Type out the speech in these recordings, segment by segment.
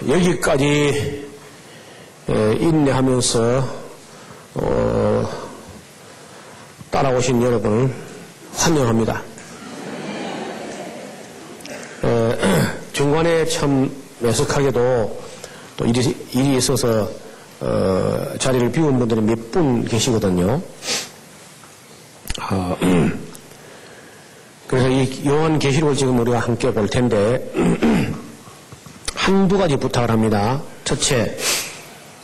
여기까지 인내하면서 따라오신 여러분을 환영합니다. 중간에 참 애석하게도 또 일이 있어서 자리를 비운 분들이 몇 분 계시거든요. 그래서 이 요한계시록을 지금 우리가 함께 볼 텐데 한두 가지 부탁을 합니다. 첫째,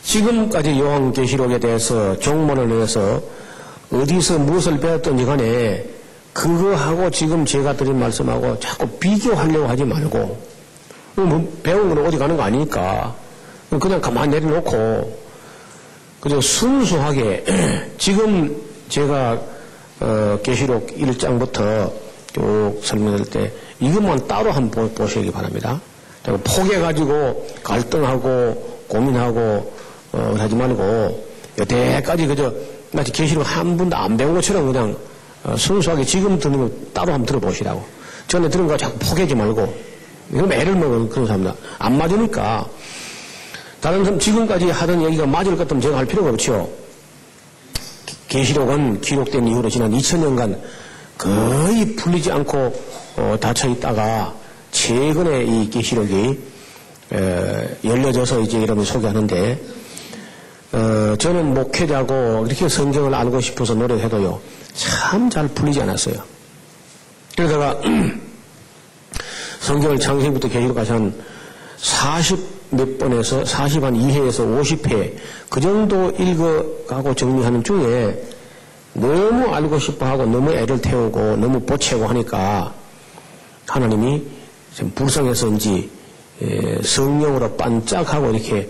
지금까지 요한계시록에 대해서 종문을 내서 어디서 무엇을 배웠든지 간에 그거하고 지금 제가 드린 말씀하고 자꾸 비교하려고 하지 말고 배운 건 어디 가는 거 아니니까 그냥 가만히 내려놓고 그저 순수하게 지금 제가 계시록 1장부터 쭉 설명할 때 이것만 따로 한번 보시기 바랍니다. 포개가지고 갈등하고 고민하고 하지 말고 여태까지 그저 마치 계시록 한 번도 안 배운 것처럼 그냥 순수하게 지금 듣는 거 따로 한번 들어보시라고. 전에 들은 거 자꾸 포개지 말고. 이건 애를 먹은 그런 사람이다. 안 맞으니까. 다른 사람 지금까지 하던 얘기가 맞을 것 같으면 제가 할 필요가 없죠. 계시록은 기록된 이후로 지난 2000년간 거의 풀리지 않고 닫혀 있다가 최근에 이 계시록이 열려져서 이제 여러분 소개하는데 저는 목회자고 이렇게 성경을 알고 싶어서 노력해도요 참 잘 풀리지 않았어요. 그러다가 성경을 창세기부터 계시록까지 한 40몇 번에서 40한 2회에서 50회 그 정도 읽어가고 정리하는 중에 너무 알고 싶어하고 너무 애를 태우고 너무 보채고 하니까 하나님이 좀 불쌍해서인지 성령으로 반짝하고 이렇게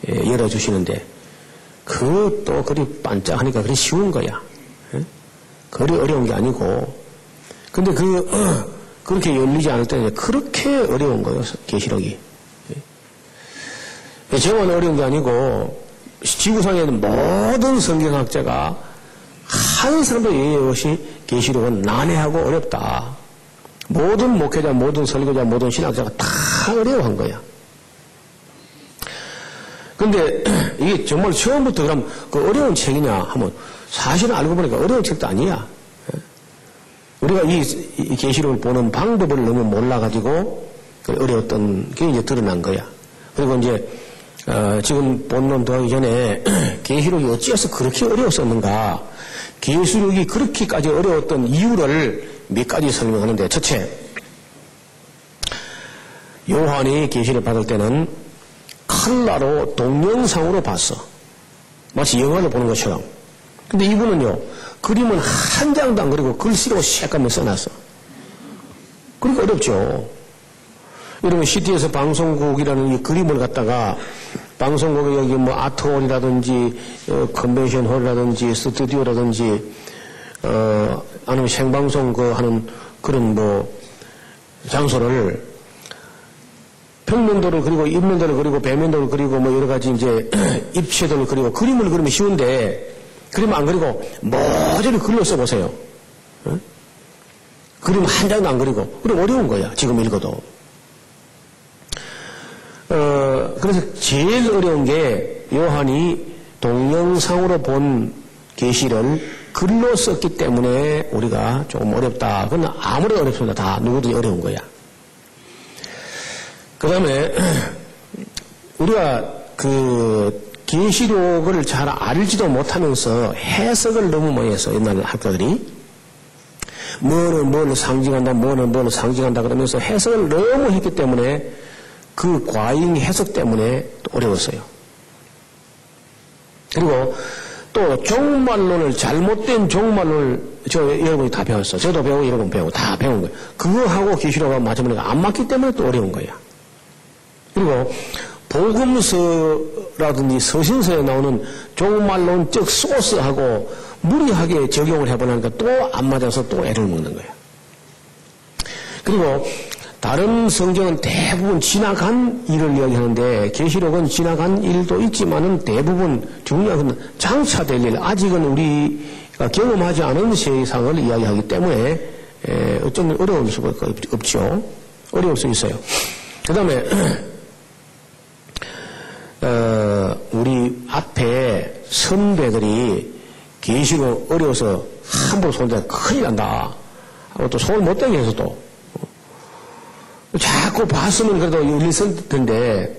열어주시는데 그것도 그리 반짝하니까 그리 쉬운 거야. 그리 어려운 게 아니고 근데 그렇게 열리지 않을 때는 그렇게 어려운 거예요. 계시록이. 저만 어려운 게 아니고 지구상에 있는 모든 성경학자가 한 사람도 예외 없이 계시록은 난해하고 어렵다. 모든 목회자, 모든 설교자, 모든 신학자가 다 어려워한 거야. 근데 이게 정말 처음부터 그럼 그 어려운 책이냐 하면 사실은 알고 보니까 어려운 책도 아니야. 우리가 이 계시록을 보는 방법을 너무 몰라가지고 어려웠던 게 이제 드러난 거야. 그리고 이제 지금 본론 더하기 전에 계시록이 어찌해서 그렇게 어려웠었는가, 계시록이 그렇게까지 어려웠던 이유를 몇 가지 설명하는데, 첫째, 요한이 계시를 받을 때는 칼라로 동영상으로 봤어. 마치 영화를 보는 것처럼. 근데 이분은요, 그림은 한 장도 안 그리고 글씨로 새까맣게 써놨어. 그러니까 어렵죠. 이런 CT에서 방송국이라는 이 그림을 갖다가 방송국에 여기 뭐 아트홀이라든지 컨벤션 홀이라든지 스튜디오라든지 아니면 생방송 하는 그런 뭐 장소를 평면도를 그리고 입면도를 그리고 배면도를 그리고 뭐 여러 가지 이제 입체도를 그리고 그림을 그리면 쉬운데 그림 안 그리고 모조리 글로 써보세요. 응? 그림 한 장도 안 그리고 그럼 어려운 거야. 지금 읽어도. 그래서 제일 어려운 게 요한이 동영상으로 본 계시를 글로 썼기 때문에 우리가 조금 어렵다. 그건 아무래도 어렵습니다. 다 누구든지 어려운 거야. 그 다음에 우리가 계시록을 잘 알지도 못하면서 해석을 너무 많이 했어. 옛날 학자들이. 뭐는 뭐를 상징한다, 뭐는 뭐를 상징한다 그러면서 해석을 너무 했기 때문에 그 과잉 해석 때문에 또 어려웠어요. 그리고 또 종말론을 잘못된 종말론을 여러분이 다 배웠어. 저도 배우고 여러분 배우고 다 배운 거예요. 그거하고 계시록하고 맞으면 안 맞기 때문에 또 어려운 거야. 그리고 복음서라든지 서신서에 나오는 종말론적 소스하고 무리하게 적용을 해보니까 또 안 맞아서 또 애를 먹는 거야. 그리고 다른 성경은 대부분 지나간 일을 이야기하는데 계시록은 지나간 일도 있지만은 대부분 중요한 건 장차될 일, 아직은 우리가 경험하지 않은 세상을 이야기하기 때문에 어쩌면 어려울 수가 없죠. 어려울 수 있어요. 그 다음에 선배들이 계시고 어려워서 함부로 손대면 큰일 난다 하고 또 손을 못 대게 해서 또 자꾸 봤으면 그래도 열렸을 텐데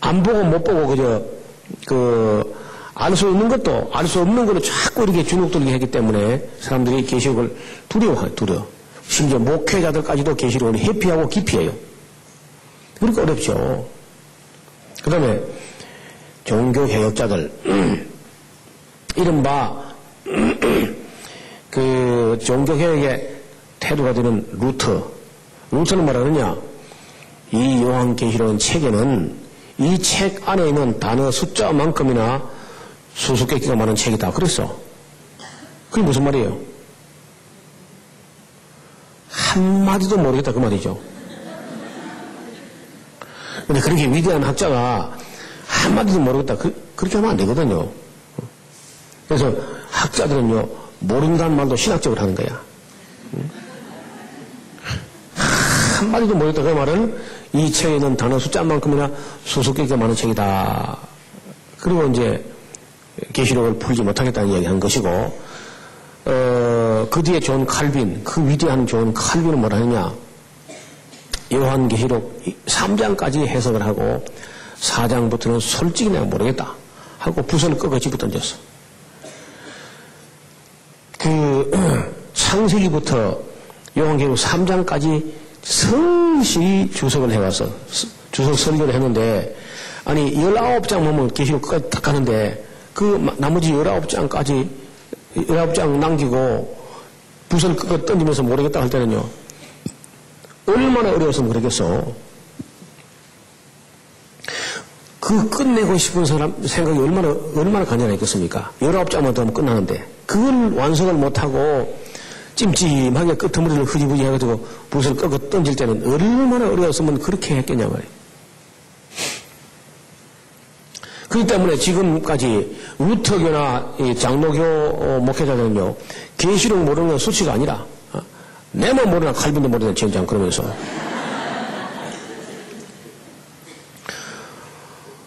안 보고 못 보고 그저 알 수 있는 것도 알 수 없는 걸로 자꾸 이렇게 주눅들게 했기 때문에 사람들이 계시록을 두려워해요. 심지어 목회자들까지도 계시록을 회피하고 기피해요. 그러니까 어렵죠. 그 다음에 종교개혁자들 이른바 그 종교개혁의 태도가 되는 루터는 뭐라 그러냐, 이 요한계시록 책에는 이 책 안에 있는 단어 숫자만큼이나 수수께끼가 많은 책이다 그랬어. 그게 무슨 말이에요? 한마디도 모르겠다 그 말이죠. 근데 그렇게 위대한 학자가 한마디도 모르겠다 그렇게 하면 안 되거든요. 그래서 학자들은요 모른다는 말도 신학적으로 하는 거야. 한마디도 모르겠다 그 말은 이 책에 있는 단어 숫자만큼이나 수수께끼가 많은 책이다. 그리고 이제 계시록을 풀지 못하겠다는 이야기 한 것이고, 그 뒤에 존 칼빈, 그 위대한 존 칼빈은 뭐라 하느냐, 요한계시록 3장까지 해석을 하고 4장부터는 솔직히 내가 모르겠다 하고 부선을 끄고 집어 던졌어. 창세기부터 요한계시록 3장까지 성실히 주석을 해와서 주석 설교를 했는데, 아니 19장 보면 계시록 끝까지 딱 가는데 그 나머지 19장까지 19장 남기고 부선 끄고 던지면서 모르겠다 할 때는요 얼마나 어려웠으면 그러겠어. 그 끝내고 싶은 사람 생각이 얼마나 간절했겠습니까? 19장만 더 하면 끝나는데 그걸 완성을 못하고 찜찜하게 끄트머리를 흐지부지 해가지고 붓을 끄고 던질 때는 얼마나 어려웠으면 그렇게 했겠냐 말이에요. 그렇기 때문에 지금까지 루터교나 장로교 목회자들은요 계시록 모르는 건 수치가 아니라 내만 모르나 칼빈도 모르나 지원장 그러면서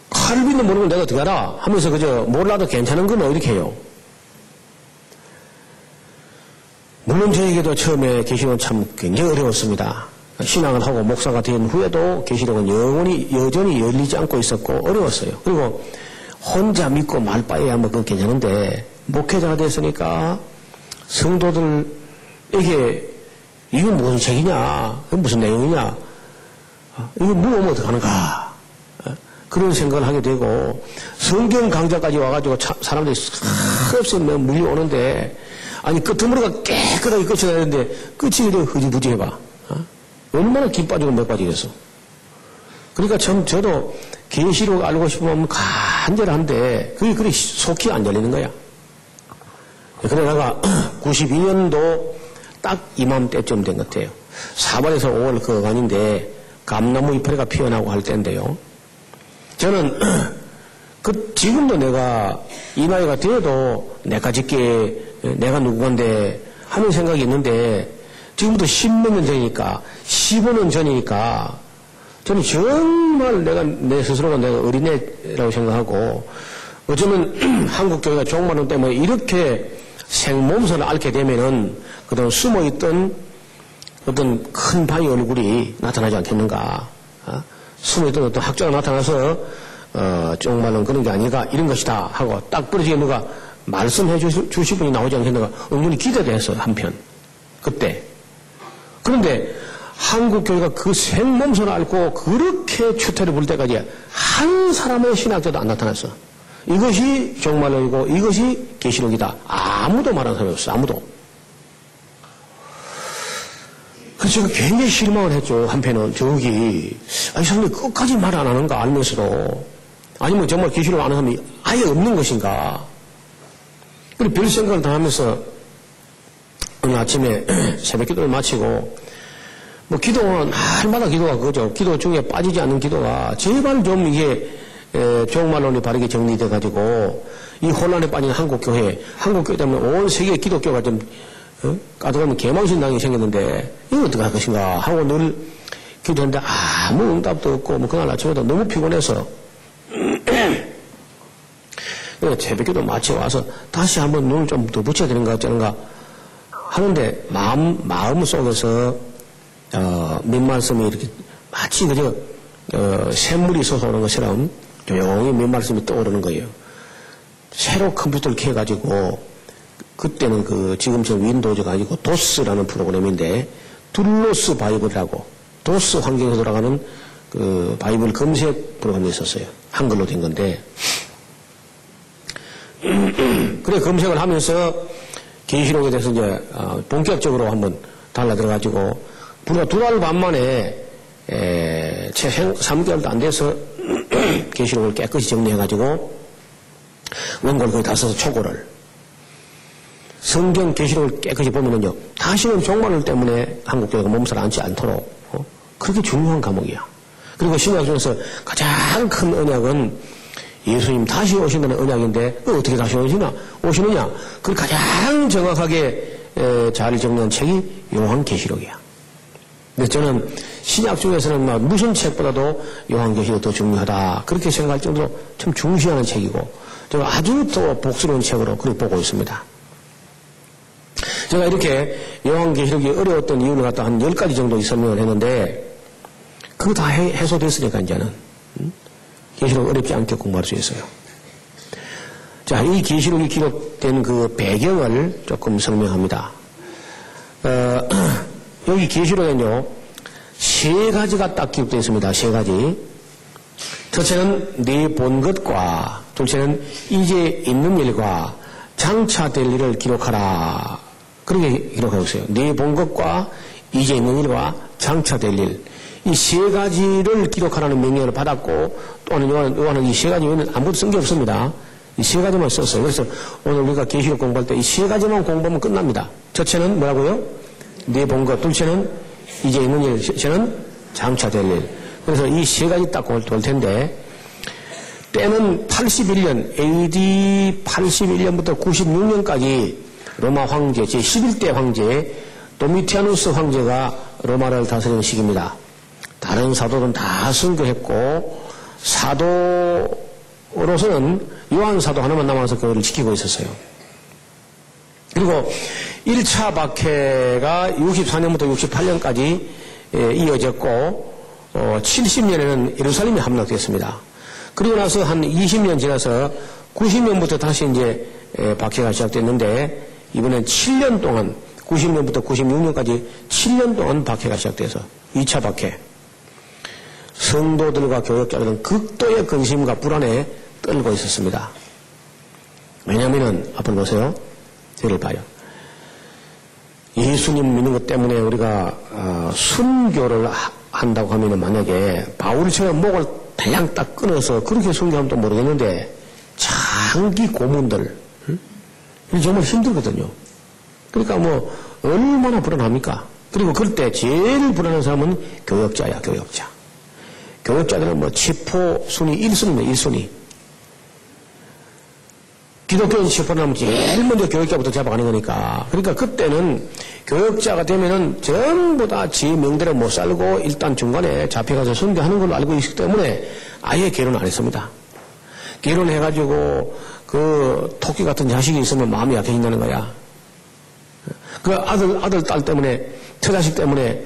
칼빈도 모르면 내가 어떻게 알아 하면서 그저 몰라도 괜찮은 건 이렇게 해요. 물론 저에게도 처음에 계시록은 참 굉장히 어려웠습니다. 신앙을 하고 목사가 된 후에도 계시록은 여전히 열리지 않고 있었고 어려웠어요. 그리고 혼자 믿고 말빠야 뭐 그건 괜찮은데 목회자가 됐으니까 성도들에게 이건 무슨 책이냐, 이건 무슨 내용이냐, 이거 물어보면 어떡하는가 그런 생각을 하게 되고 성경 강좌까지 와가지고 사람들이 없이 물려오는데 아니 끄트머리가 깨끗하게 끝이 나야 되는데 끝이 이렇게 흐지부지 해봐. 얼마나 김 빠지고 몇 빠지겠어. 그러니까 저도 계시록 알고 싶으면 간절한데 그게 그리 속히 안 열리는 거야. 그래 내가 92년도 딱 이맘때쯤 된 것 같아요. 4월에서 5월 그 어간인데 감나무 이파리가 피어나고 할 때인데요. 저는 지금도 내가 이 나이가 되어도 내가 짓게 내가 누구건데 하는 생각이 있는데 지금부터 10몇 년 전이니까 15년 전이니까 저는 정말 내 스스로가 내가 어린애라고 생각하고 어쩌면 한국교회가 종말론 때문에 이렇게 생몸선을 앓게 되면은 그동안 숨어있던 어떤 큰 바위 얼굴이 나타나지 않겠는가. 숨어있던 어떤 학자가 나타나서 종말론 그런 게 아니가 이런 것이다 하고 딱 부러지게 누가 말씀해 주실 분이 나오지 않겠는가 은근히 기대돼서 한편 그때. 그런데 한국교회가 그 생몸선을 앓고 그렇게 추태를 부를 때까지 한 사람의 신학자도 안 나타났어. 이것이 종말론이고 이것이 계시록이다. 아무도 말하는 사람이 없어. 아무도. 그래서 제가 굉장히 실망을 했죠. 한편은 저기 아니 사람들이 끝까지 말 안 하는가 알면서도 아니면 정말 계시록 아는 사람이 아예 없는 것인가. 그리고 별 생각을 다 하면서 오늘 아침에 새벽 기도를 마치고 뭐 기도는 날마다 기도가 그거죠. 기도 중에 빠지지 않는 기도가 제발 좀 이게 종말론이 바르게 정리돼 가지고 이 혼란에 빠진 한국교회 때문에 온 세계 기독교가 좀 까득하면 개망신당이 생겼는데 이거 어떻게 할 것인가 하고 늘 기도했는데 아무 응답도 없고 뭐 그날 아침에도 너무 피곤해서 그러니까 새벽기도 마치 와서 다시 한번 눈을 좀 더 붙여야 되는가 어쩌는가 하는데 마음 속에서 몇 말씀이 이렇게 마치 그저 샘물이 솟아오는 것처럼 조용히 몇 말씀이 떠오르는 거예요. 새로 컴퓨터를 켜가지고 그때는 지금처럼 윈도우즈가 아니고 도스라는 프로그램인데 둘로스 바이블이라고 도스 환경에서 돌아가는 바이블 검색 프로그램이 있었어요. 한글로 된 건데 그래 검색을 하면서 계시록에 대해서 이제 본격적으로 한번 달라들어가지고 불과 2달 반 만에 채 3개월도 안 돼서 계시록을 깨끗이 정리해가지고 원고를 거의 다 써서 초고를 성경 계시록을 깨끗이 보면은요 다시는 종말을 때문에 한국교회가 몸살 앉지 않도록 그렇게 중요한 과목이야. 그리고 신약 중에서 가장 큰 언약은 예수님 다시 오신다는 언약인데 어떻게 다시 오시느냐 그걸 가장 정확하게 잘 정리한 책이 요한계시록이야. 근데 저는 신약 중에서는 무슨 책보다도 요한계시록이 더 중요하다 그렇게 생각할 정도로 참 중시하는 책이고 제가 아주 더 복스러운 책으로 그렇게 보고 있습니다. 제가 이렇게 요한계시록이 어려웠던 이유를 갖다 한 10가지 정도 설명을 했는데 그거 다 해소됐으니까 이제는 계시록 어렵지 않게 공부할 수 있어요. 자, 이 계시록이 기록된 그 배경을 조금 설명합니다. 여기 계시록에는요 3가지가 딱 기록되어 있습니다. 3가지. 첫째는 네 본 것과 둘째는 이제 있는 일과 장차 될 일을 기록하라. 그렇게 기록하고 있어요. 네 본 것과 이제 있는 일과 장차 될 일. 이 3가지를 기록하라는 명령을 받았고 또는 요한은 이 3가지 외에는 아무것도 쓴 게 없습니다. 이 3가지만 썼어요. 그래서 오늘 우리가 계시록 공부할 때 이 3가지만 공부하면 끝납니다. 첫째는 뭐라고요? 네 본 것. 둘째는 이제 있는 일. 셋째는 장차 될 일. 그래서 이 3가지 딱 돌 텐데 때는 81년 AD 81년부터 96년까지 로마 황제 제11대 황제 도미티아누스 황제가 로마를 다스리는 시기입니다. 다른 사도는 다 순교했고 사도로서는 요한 사도 하나만 남아서 교회를 지키고 있었어요. 그리고 1차 박해가 64년부터 68년까지 이어졌고 70년에는 예루살렘이 함락됐습니다. 그리고 나서 한 20년 지나서 90년부터 다시 이제 박해가 시작됐는데 이번엔 7년 동안 90년부터 96년까지 7년 동안 박해가 시작돼서 2차 박해. 성도들과 교역자들은 극도의 근심과 불안에 떨고 있었습니다. 왜냐면은 앞으로 보세요. 저를 봐요. 예수님 믿는 것 때문에 우리가 순교를 한다고 하면은 만약에 바울처럼 목을 달랑 딱 끊어서 그렇게 순교하면 또 모르겠는데 장기 고문들 이게 정말 힘들거든요. 그러니까 뭐 얼마나 불안합니까? 그리고 그럴 때 제일 불안한 사람은 교역자야, 교역자. 교역자들은 뭐 치포 순위 1순위입니다, 1순위. 기독교인 치포를 하면 제일 먼저 교역자부터 잡아가는 거니까. 그러니까 그때는 교역자가 되면은 전부 다 지 명대로 못 살고 일단 중간에 잡혀가서 순교하는 걸로 알고 있기 때문에 아예 결혼 안 했습니다. 결혼해가지고 그 토끼 같은 자식이 있으면 마음이 약해진다는 거야. 그 아들, 딸 때문에, 처자식 때문에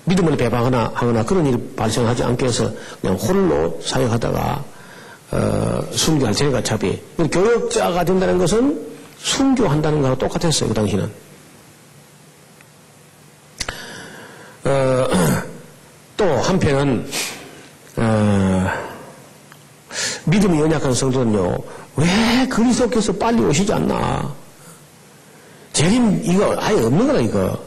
믿음을 배반하거나 그런 일이 발생하지 않게 해서 그냥 홀로 사역하다가, 순교할 테니까 어차피. 교역자가 된다는 것은 순교한다는 거하고 똑같았어요, 그 당시는. 또 한편은, 믿음이 연약한 성도는요, 왜 그리스도께서 빨리 오시지 않나? 재림, 이거 아예 없는 거다, 이거.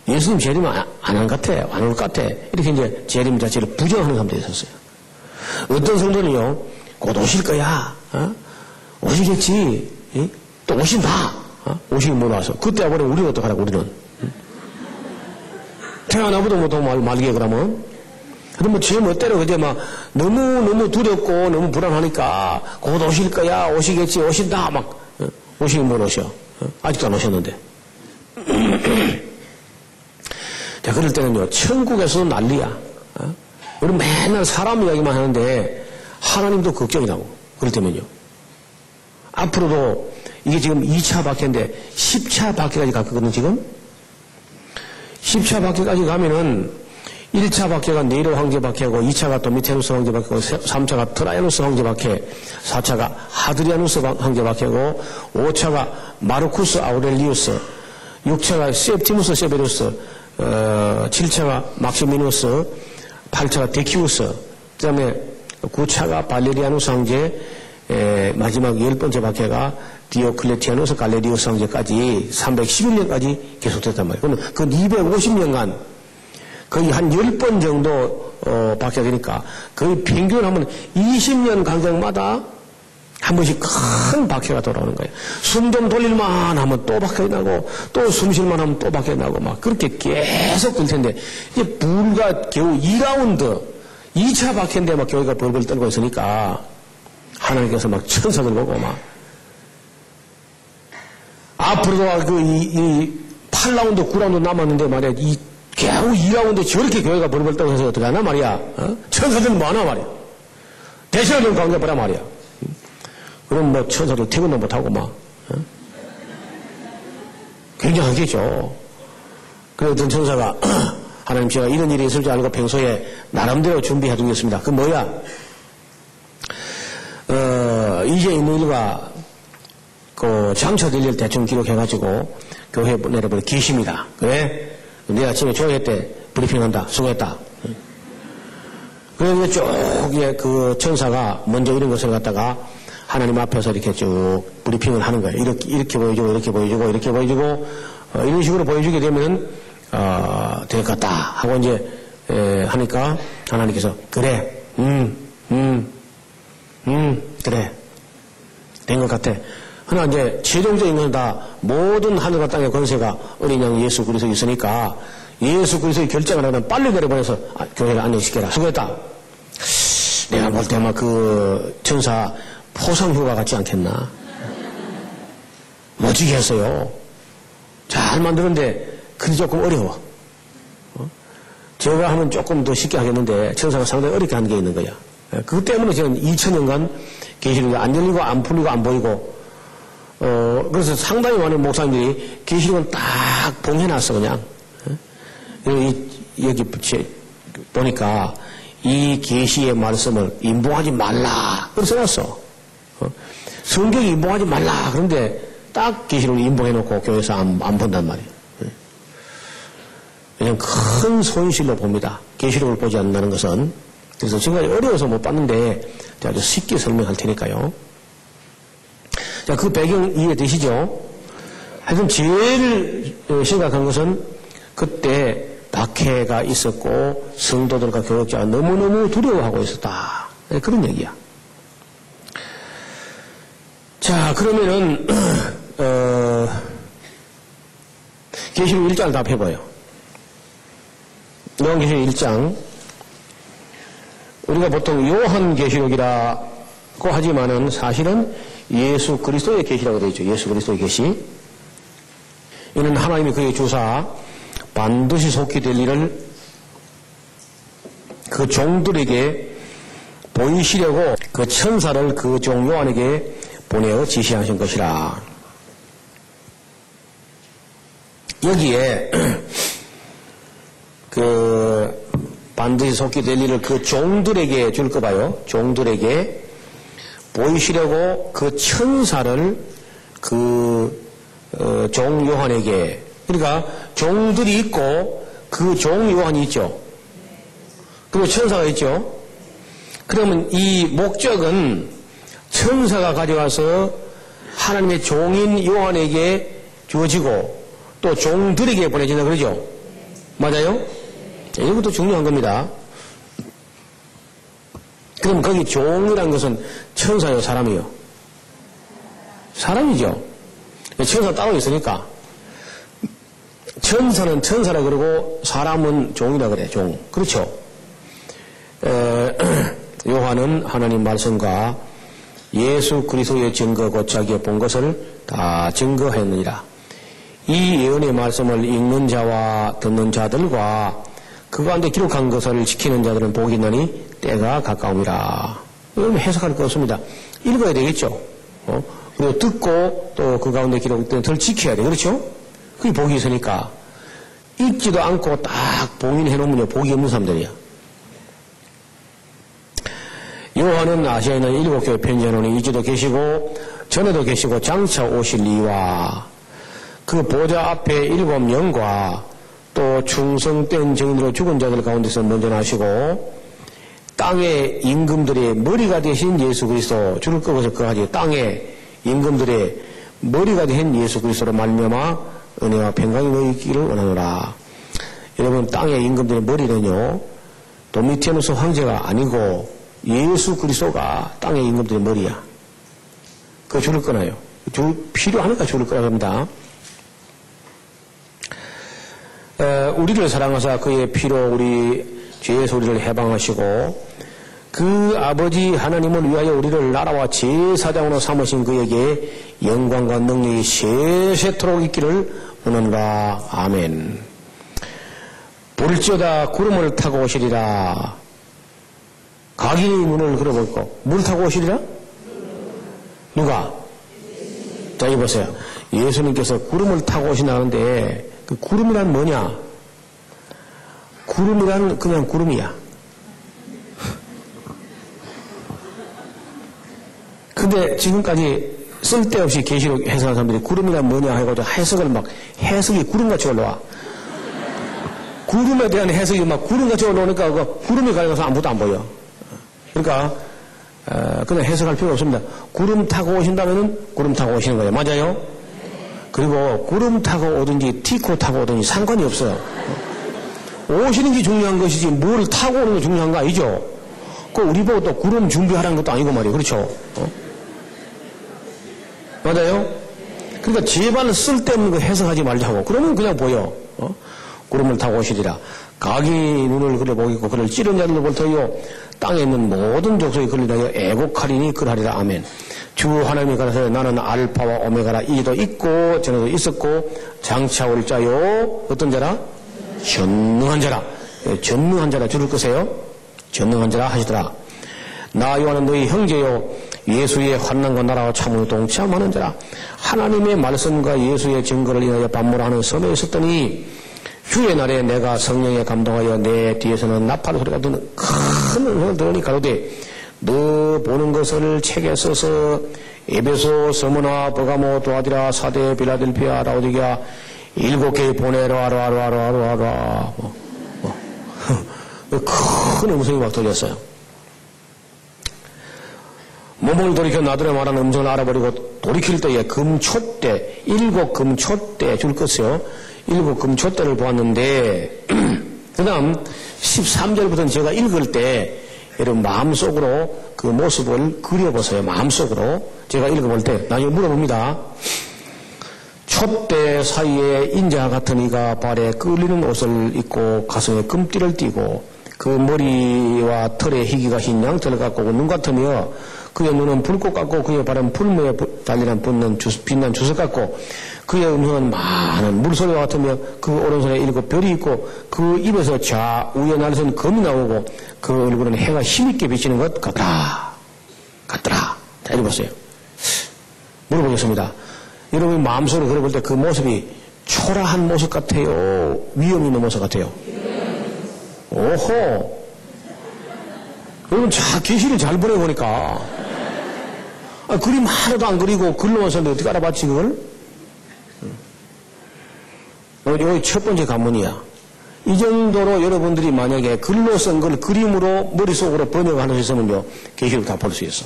예수님 재림 안 한 것 같아, 안 올 것 같아. 이렇게 이제 재림 자체를 부정하는 사람들이 있었어요. 어떤 성도는요, 곧 오실 거야, 오시겠지, 또 오신다, 오시긴 못 와서. 그때 와버리면 우리는 어떡하라고, 우리는. 태어나보다 못하고 말게, 그러면. 근데 뭐, 제 멋대로, 그제 막, 너무 두렵고, 너무 불안하니까, 곧 오실 거야, 오시겠지, 오신다, 막, 오시긴 못 오셔. 아직도 안 오셨는데. 자, 그럴 때는요, 천국에서도 난리야. 우리 맨날 사람 이야기만 하는데, 하나님도 걱정이 나고, 그럴 때면요. 앞으로도 이게 지금 2차 박해인데 10차 박해까지 갔거든요, 지금. 10차 박해까지 가면은 1차 박해가 네로 황제 박해고 2차가 도미테누스 황제 박해고 3차가 트라이아누스 황제 박해, 4차가 하드리아누스 황제 박해고 5차가 마르쿠스 아우렐리우스, 6차가 septimus 세베루스, 7차가 막시미누스, 8차가 데키우스, 그 다음에 9차가 발레리아누스 황제, 마지막 10번째 박해가 디오클레티아누스 갈레리우스 황제까지 311년까지 계속됐단 말이에요. 그러면 그 250년간 거의 한 10번 정도 박해가 되니까 거의 평균 하면 20년 간격마다 한 번씩 큰 박해가 돌아오는 거예요. 숨 좀 돌릴만 하면 또 박해가 나고 또 숨 쉴만 하면 또 박해가 나고 막 그렇게 계속 될 텐데 이제 불과 겨우 2라운드 2차 박해인데 막 교회가 벌벌 떨고 있으니까 하나님께서 막 천사들 보고 막 앞으로도 이 8라운드 9라운드 남았는데 말이야 이 겨우 2라운드 저렇게 교회가 벌벌 떨고 해서 어떻게 하나 말이야. 천사들 많아 말이야. 대신에 좀 강조해봐라 말이야. 그럼 뭐 천사들 퇴근도 못하고 막 굉장하겠죠. 그래 어떤 천사가 하나님 제가 이런 일이 있을 줄 알고 평소에 나름대로 준비해 두겠습니다. 그 뭐야? 이제 있는 일과 그 장차될 일 대충 기록해가지고 교회에 내려버려 계십니다. 그래? 내일 아침에 조회 때 브리핑한다. 수고했다. 그래서 쭉 그 천사가 먼저 이런 것을 갖다가 하나님 앞에서 이렇게 쭉 브리핑을 하는 거예요. 이렇게 보여주고, 이렇게 보여주고, 이렇게 보여주고, 이런 식으로 보여주게 되면은, 될 것 같다. 하고 이제, 하니까 하나님께서, 그래, 그래. 된 것 같아. 하나 이제 최종적인 건 다 모든 하늘과 땅의 권세가 어린 양 예수 그리스도에 있으니까 예수 그리스도의 결정을 하면 빨리 내려보내서 교회를 안녕시켜라. 수고했다. 내가 볼 때 막 그 천사 포상휴가 같지 않겠나? 멋지게 했어요. 잘 만드는데 그게 조금 어려워. 제가 하면 조금 더 쉽게 하겠는데 천사가 상당히 어렵게 하는 게 있는 거야. 그것 때문에 저는 2000년간 계시록이 안 열리고 안 풀리고 안 보이고 그래서 상당히 많은 목사님들이 계시록은 딱 봉해놨어 그냥. 여기 보니까 이 계시의 말씀을 인봉하지 말라 그래서 써놨어. 성경이 인봉하지 말라 그런데 딱 계시록을 인봉해놓고 교회에서 안 본단 말이에요. 그냥 큰 손실로 봅니다. 계시록을 보지 않는다는 것은. 그래서 지금까지 어려워서 못 봤는데 제가 아주 쉽게 설명할 테니까요. 자, 그 배경 이해되시죠? 하여튼 제일 심각한 것은 그때 박해가 있었고 성도들과 교역자가 너무너무 두려워하고 있었다. 그런 얘기야. 자, 그러면은 계시록 1장을 답해봐요. 요한계시록 1장. 우리가 보통 요한계시록이라고 하지만은 사실은 예수 그리스도의 계시라고 되어 있죠. 예수 그리스도의 계시. 이는 하나님이 그의 주사 반드시 속히 될 일을 그 종들에게 보이시려고 그 천사를 그 종 요한에게 보내어 지시하신 것이라. 여기에 그 반드시 속히 될 일을 그 종들에게 줄 거 봐요. 종들에게 보이시려고 그 천사를 그 종 요한에게, 그러니까 종들이 있고 그 종 요한이 있죠. 그리고 천사가 있죠. 그러면 이 목적은 천사가 가져와서 하나님의 종인 요한에게 주어지고 또 종들에게 보내진다 그러죠. 맞아요? 이것도 중요한 겁니다. 그럼 거기 종이라는 것은 천사요, 사람이요? 사람이죠. 천사 따로 있으니까. 천사는 천사라 그러고 사람은 종이라 그래, 종. 그렇죠. 요한은 하나님 말씀과 예수 그리스도의 증거 곧 자기가 본 것을 다 증거했느니라. 이 예언의 말씀을 읽는 자와 듣는 자들과 그 가운데 기록한 것을 지키는 자들은 복이 있나니 때가 가까움이라. 이건 해석할 거 없습니다. 읽어야 되겠죠. 그리고 듣고 또 그 가운데 기록된 덜 지켜야 돼. 그렇죠? 그게 복이 있으니까. 읽지도 않고 딱 봉인해 놓으면 복이 없는 사람들이야. 요한은 아시아에 있는 7교회 편지하노니 이제도 계시고 전에도 계시고 장차 오실 이와 그 보좌 앞에 7영과 또 충성된 증인으로 죽은 자들 가운데서 먼저 나시고 땅의 임금들의 머리가 되신 예수 그리스도 줄을 끄고서 그하지 땅의 임금들의 머리가 된 예수 그리스도로 말미암아 은혜와 평강이 너희 있기를 원하노라. 여러분 땅의 임금들의 머리는요 도미티아누스 황제가 아니고 예수 그리스도가 땅의 임금들의 머리야. 그 줄을 끊어요. 줄 필요하니까 줄을 끊어야 합니다. 우리를 사랑하사 그의 피로 우리 죄의 소리를 해방하시고 그 아버지 하나님을 위하여 우리를 나라와 제사장으로 삼으신 그에게 영광과 능력이 세세토록 있기를 원하노라. 아멘. 볼지어다 구름을 타고 오시리라. 각인이 눈을 그려볼고 뭘 타고 오시리라? 누가? 자, 이거 보세요. 예수님께서 구름을 타고 오신다는데 그 구름이란 뭐냐? 구름이란 그냥 구름이야. 근데 지금까지 쓸데없이 계시록 해석한 사람들이 구름이란 뭐냐 해가지고 해석을 막 해석이 구름같이 올라와. 구름에 대한 해석이 막 구름같이 올라오니까 그 구름이 가려서 아무것도 안 보여. 그러니까 그냥 해석할 필요 없습니다. 구름 타고 오신다면은 구름 타고 오시는 거예요. 맞아요? 그리고 구름 타고 오든지 티코 타고 오든지 상관이 없어요. 오시는 게 중요한 것이지 뭘 타고 오는 게 중요한 거 아니죠? 그 우리 보고 또 구름 준비하라는 것도 아니고 말이에요. 그렇죠? 맞아요? 그러니까 제발 쓸데없는 거 해석하지 말자고. 그러면 그냥 보여. 구름을 타고 오시리라. 각이 눈을 그려보겠고 그를 찌른 자들로 볼 터이요 땅에 있는 모든 족속이 그를 위하여 애곡하리니 그러하리라. 아멘. 주 하나님이 가라사대 나는 알파와 오메가라. 이도 있고 전에도 있었고 장차 올 자요. 어떤 자라? 전능한 자라. 전능한 자라. 줄을 끄세요. 전능한 자라 하시더라. 나 요한은 너희 형제요 예수의 환난과 나라와 참으로 동참하는 자라. 하나님의 말씀과 예수의 증거를 인하여 반모하는 섬에 있었더니 주의 날에 내가 성령에 감동하여 내 뒤에서는 나팔 소리가 드는 큰 음성을 들으니 가로되 너 보는 것을 책에 써서 에베소, 서머나, 버가모, 도아디라, 사대, 빌라델피아, 라오디게아 7개에 보내라. 큰 음성이 막 들렸어요. 몸을 돌이켜 나들의 말하는 음성을 알아버리고 돌이킬 때에 금초대 7 금초대 줄 것이요 7 금초대를 보았는데 그 다음 13절부터는 제가 읽을 때 여러분 마음속으로 그 모습을 그려보세요. 마음속으로 제가 읽어볼 때 나중에 물어봅니다. 촛대 사이에 인자 같은 이가 발에 끌리는 옷을 입고 가슴에 금띠를 띠고 그 머리와 털에 희기가 흰 양털을 갖고 눈 같으며 그의 눈은 불꽃 같고 그의 발은 풀무에 달리는 빛난 주석 같고 그의 음성은 많은 물소리와 같으며 그 오른손에 7 별이 있고 그 입에서 좌우에 날선 검이 나오고 그 얼굴은 해가 힘있게 비치는 것 같더라. 자, 읽어보세요. 물어보겠습니다. 여러분 마음속으로 그려볼 때 그 모습이 초라한 모습 같아요? 위험 있는 모습 같아요? 오호! 여러분 계시를 잘 보내보니까 그림 하나도 안 그리고 글로만 썼는데 어떻게 알아봤지 그걸? 여기 첫 번째 관문이야. 이 정도로 여러분들이 만약에 글로 쓴 걸 그림으로 머릿속으로 번역할 수 있으면요 계시를 다 볼 수 있어.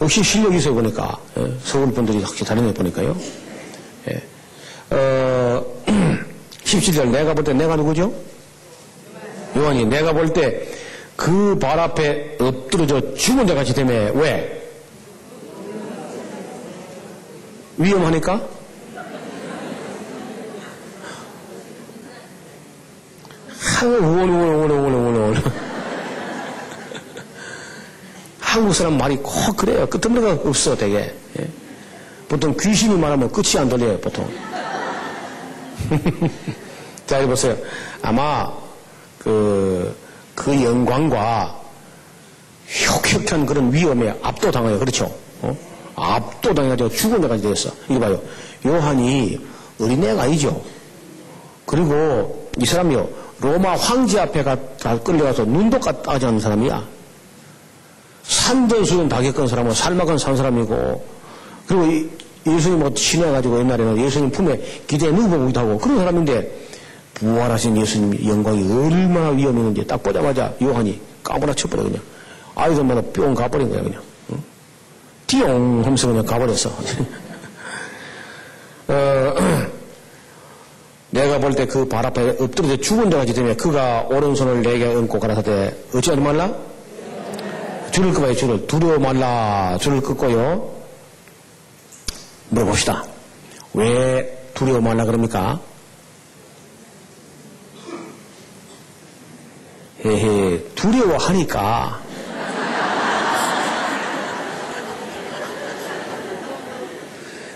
역시 실력이 있어요 보니까. 서울 분들이 확실히 다른 애 보니까요. 17절 내가 볼 때 내가 누구죠? 요한이 내가 볼 때 그 발 앞에 엎드러져 죽은 자 같이 되매 왜? 위험하니까? 한국 사람 말이 꼭 그래요. 끄트머리가 없어 되게. 보통 귀신이 말하면 끝이 안 들려요 보통. 자, 여기 보세요. 아마 그 영광과 혁혁한 그런 위험에 압도당해요. 그렇죠? 압도당해가지고 죽은 데까지 됐어. 이거 봐요. 요한이 어린애가 아니죠. 그리고 이 사람이요. 로마 황제 앞에 끌려가서 눈도 까지 않는 사람이야. 산전수전 다 겪은 사람은 살막은 산 사람이고, 그리고 예수님 신해가지고 옛날에는 예수님 품에 기대에 누워보기도 하고 그런 사람인데, 부활하신 예수님의 영광이 얼마나 위험했는지 딱 보자마자 요한이 까불어 쳐버려 그냥. 아이들마다 뿅 가버린 거야 그냥. 응? 띠용 하면서 그냥 가버렸어. 내가 볼 때 그 발 앞에 엎드려서 죽은 자가 지되면 그가 오른손을 내게 얹고 가라사대 어찌하지 말라? 줄을 끄봐요. 줄을. 두려워 말라. 줄을 끄고요. 물어봅시다. 왜 두려워 말라 그럽니까? 헤헤, 두려워하니까.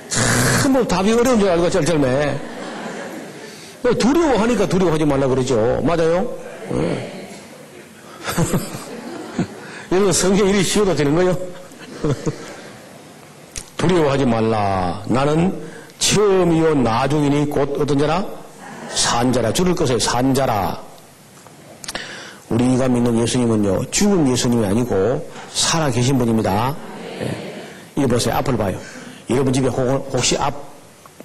참, 뭐 답이 어려운 줄 알고 쩔쩔매. 두려워하니까 두려워하지 말라 그러죠. 맞아요? 네. 여러분 성경 이리 쉬워도 되는 거요? 두려워하지 말라. 나는 처음이요 나중이니 곧 어떤 자라? 산자라. 줄을 꺼서요. 산자라. 우리가 믿는 예수님은요 죽은 예수님이 아니고 살아계신 분입니다. 네. 이거 보세요. 앞을 봐요. 여러분 집에 혹시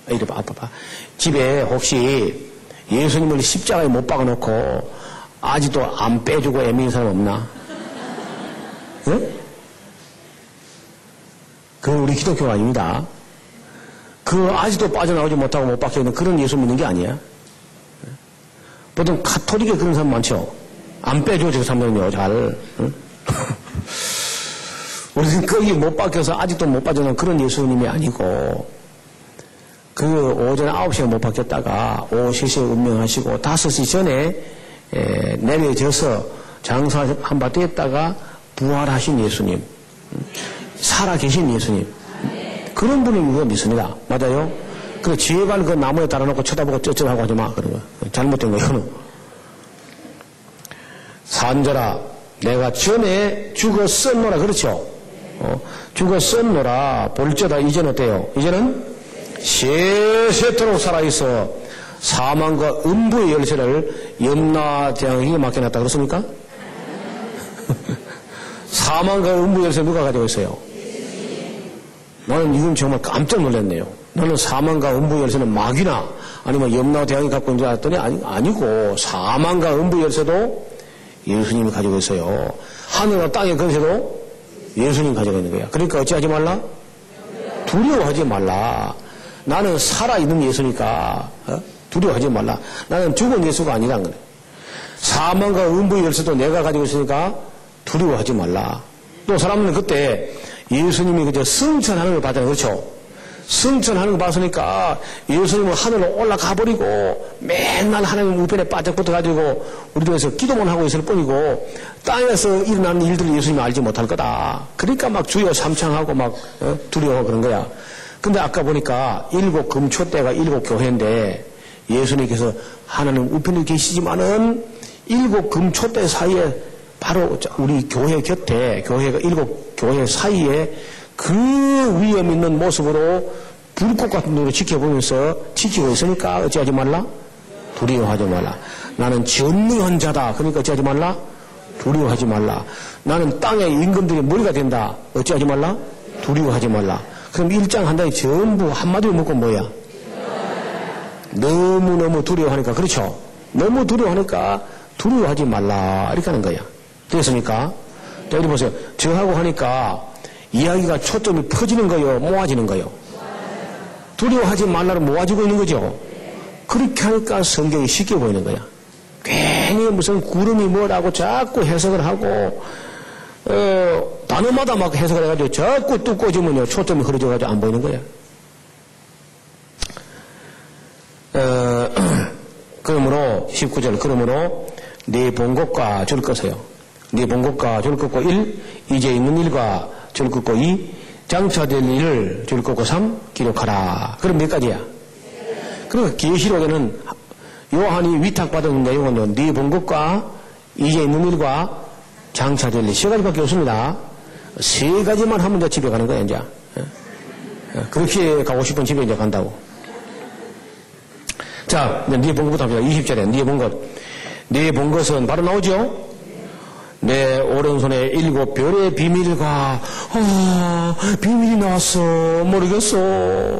이리 봐. 집에 혹시 예수님을 십자가에 못 박아놓고 아직도 안 빼주고 애미는 사람 없나? 네? 그건 우리 기독교가 아닙니다. 그 아직도 빠져나오지 못하고 못 박혀있는 그런 예수 믿는 게 아니야. 보통 가톨릭에 그런 사람 많죠. 안 빼줘, 저 사람은요, 잘. 응? 우리는 거기 못 박혀서 아직도 못 빠져나온 그런 예수님이 아니고, 그 오전 9시에 못 박혔다가 오후 3시에 운명하시고 5시 전에 내려져서 장사 한 바 됐다가 부활하신 예수님, 살아계신 예수님, 그런 분을 우리가 믿습니다. 맞아요? 그래, 제발 그 나무에 달아놓고 쳐다보고 쩌쩌하고 하지 마. 그런 거. 잘못된 거, 이거는. 산자라, 내가 전에 죽었었노라. 그렇죠? 죽었었노라. 볼지어다. 이제는 어때요? 이제는 세세토록 살아있어 사망과 음부의 열쇠를 염라대왕에게 맡겨놨다. 그렇습니까? 사망과 음부의 열쇠 누가 가지고 있어요? 나는 이건 정말 깜짝 놀랐네요. 나는 사망과 음부의 열쇠는 마귀나 아니면 염라대왕이 갖고 있는 줄 알았더니 아니고 사망과 음부의 열쇠도 예수님이 가지고 있어요. 하늘과 땅의 권세도 예수님이 가지고 있는 거야. 그러니까 어찌하지 말라? 두려워하지 말라. 나는 살아있는 예수니까 두려워하지 말라. 나는 죽은 예수가 아니란 거래. 사망과 음부의 열쇠도 내가 가지고 있으니까 두려워하지 말라. 또 사람은 그때 예수님이 그저 승천하는 걸 봤잖아요. 그렇죠? 승천하는 걸 봤으니까 예수님은 하늘로 올라가 버리고 맨날 하나님 우편에 바짝 붙어가지고 우리들에서 기도만 하고 있을 뿐이고 땅에서 일어나는 일들을 예수님이 알지 못할 거다. 그러니까 막 주여 삼창하고 막 두려워하고 그런 거야. 근데 아까 보니까 7 금초대가 7 교회인데 예수님께서 하나님 우편에 계시지만은 7 금초대 사이에 바로 우리 교회 곁에 교회가 7 교회 사이에 그 위험 있는 모습으로 불꽃 같은 눈으로 지켜보면서 지키고 있으니까 어찌하지 말라? 두려워하지 말라. 나는 전능한 자다. 그러니까 어찌하지 말라? 두려워하지 말라. 나는 땅의 임금들이 머리가 된다. 어찌하지 말라? 두려워하지 말라. 그럼 1장 한 단이 전부 한마디로 먹고 뭐야? 너무너무 두려워하니까. 그렇죠? 너무 두려워하니까 두려워하지 말라. 이렇게 하는 거야. 됐습니까? 자, 여기 보세요. 저하고 하니까 이야기가 초점이 퍼지는 거요? 모아지는 거요? 두려워하지 말라로 모아지고 있는 거죠? 그렇게 하니까 성경이 쉽게 보이는 거야. 괜히 무슨 구름이 뭐라고 자꾸 해석을 하고 단어마다 막 해석을 해가지고 자꾸 뚝 꽂으면요 초점이 흐려져가지고 안 보이는 거야. 그러므로 19절 그러므로 네 본 것과 줄 것이요. 네 본 것과 줄 것고 1 이제 있는 일과 줄 것고 2 장차될 일을 줄 것고 3 기록하라. 그럼 몇 가지야? 그러니까 계시록에는 요한이 위탁받은 내용은요 네 본 것과 이제 있는 일과 장차될 일 3가지밖에 없습니다. 3가지만 하면 이제 집에 가는 거야 이제. 그렇게 가고 싶은 집에 이제 간다고. 자, 네 본 것부터 합니다. 20절에 네 본 것. 네 본 것은 바로 나오죠? 내 오른손에 7별의 비밀과, 비밀이 나왔어. 모르겠어.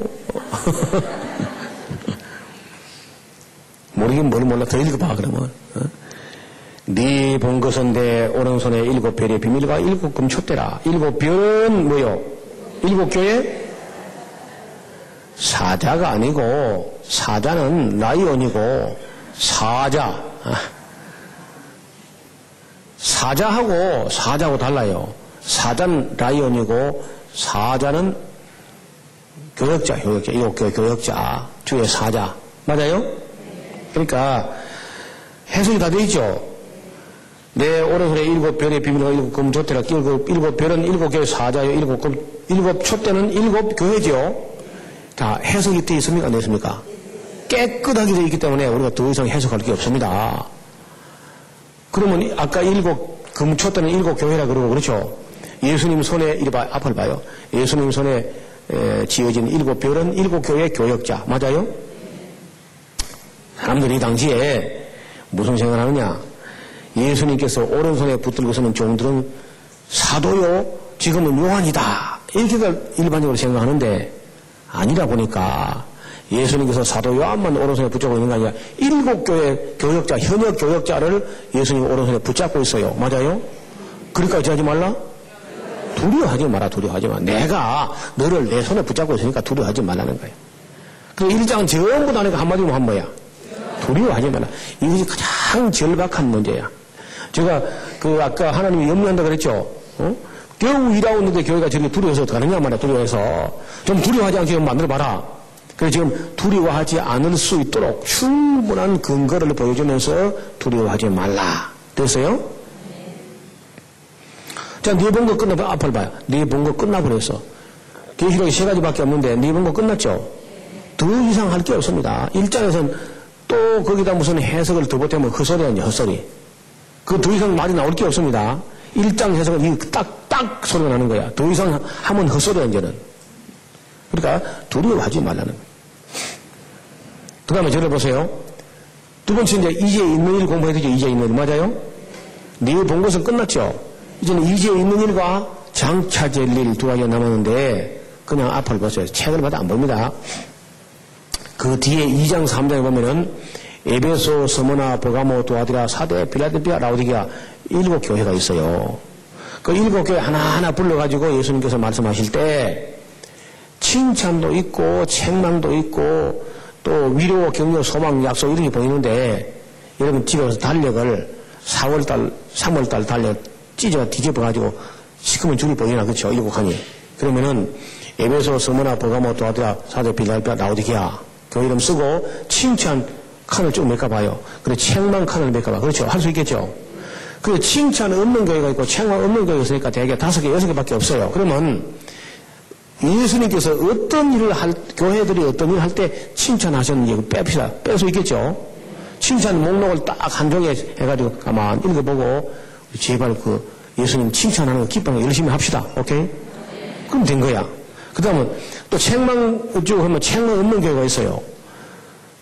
모르긴 뭘 몰라. 더 읽어봐, 그러면. 네 본 것은 내 오른손에 7별의 비밀과 7금촛대라. 7별은 뭐요? 7교회? 사자가 아니고, 사자는 라이온이고, 사자하고 달라요. 사자는 라이온이고, 사자는 교역자. 7교회 교역자. 주의 사자. 맞아요? 그러니까, 해석이 다 돼 있죠? 내 오른손에 7별의 비밀과 7금촛대라. 7별은 7교회 사자요. 7촛대는 7교회죠. 자, 해석이 되어 있습니까? 안 되어 있습니까? 깨끗하게 되어 있기 때문에 우리가 더 이상 해석할 게 없습니다. 그러면 아까 7금촛대는 7교회라 그러고 그렇죠? 예수님 손에, 이리 봐, 앞을 봐요. 예수님 손에 지어진 7별은 7교회 교역자. 맞아요? 사람들이 당시에 무슨 생각을 하느냐? 예수님께서 오른손에 붙들고 서는 종들은 사도요, 지금은 요한이다. 이렇게들 일반적으로 생각하는데 아니라 보니까 예수님께서 사도 요한만 오른손에 붙잡고 있는 게 아니라 7교회 교역자, 현역 교역자를 예수님 오른손에 붙잡고 있어요. 맞아요? 그러니까 어찌하지 말라? 두려워하지 마라. 두려워하지 마. 내가 너를 내 손에 붙잡고 있으니까 두려워하지 말라는 거예요. 그 1장 전부 다 하니까 한마디로 한 뭐야? 두려워하지 마라. 이것이 가장 절박한 문제야. 제가 아까 하나님이 염려한다 그랬죠? 겨우 일하고 있는데 교회가 저렇게 두려워서 어떡하느냐 말이야. 두려워해서 좀 두려워하지 않게 만들어봐라. 그래서 지금 두려워하지 않을 수 있도록 충분한 근거를 보여주면서 두려워하지 말라. 됐어요? 자, 네 본 거 끝나봐. 앞을 봐요. 네 본 거 끝나버렸어. 계시록이 3가지밖에 없는데 네 본 거 끝났죠? 더 이상 할 게 없습니다. 1장에서는 또 거기다 무슨 해석을 더 보태면 헛소리 아니야, 헛소리. 그 더 이상 말이 나올 게 없습니다. 1장 해석은 딱 소리가 나는 거야. 더 이상 하면 헛소리야, 이제는. 그러니까 두려워하지 말라는 거야. 그 다음에 저를 보세요. 두 번째 이제 있는 일 공부해야 되죠. 이제 있는 일. 맞아요? 네 본 것은 끝났죠? 이제는 이제 있는 일과 장차될 일 2가지가 남았는데 그냥 앞을 보세요. 책을 봐도 안 봅니다. 그 뒤에 2장 3장에 보면은 에베소, 스무나, 버가모, 두아디라, 사대, 필라델피아, 라오디게아 7교회가 있어요. 그 7교회 하나하나 불러가지고 예수님께서 말씀하실 때 칭찬도 있고 책망도 있고 또 위로, 격려, 소망, 약속 이런 게 보이는데 여러분 집에 가서 달력을 4월달, 3월달 달력 뒤집어가지고 시커먼 줄이 보이나 그렇죠? 7칸이. 그러면은 에베소, 스무나, 버가모, 두아디라, 사대, 필라델피아, 라오디게아 교회 이름 쓰고 칭찬 칸을 쭉 맺까 봐요. 그래 책망 칸을 맺까 봐. 그렇죠? 할 수 있겠죠? 그 칭찬 없는 교회가 있고 책망 없는 교회가 있으니까 대개 5개, 6개밖에 없어요. 그러면 예수님께서 어떤 일을 교회들이 어떤 일을 할 때 칭찬하셨는지 뺍시다. 뺄 수 있겠죠? 칭찬 목록을 딱 한 종에 해가지고 가만 읽어보고 제발 예수님 칭찬하는 거 기뻐하는 거 열심히 합시다. 오케이? 그럼 된 거야. 그 다음은 또 책망 어쩌고 하면 책망 없는 교회가 있어요.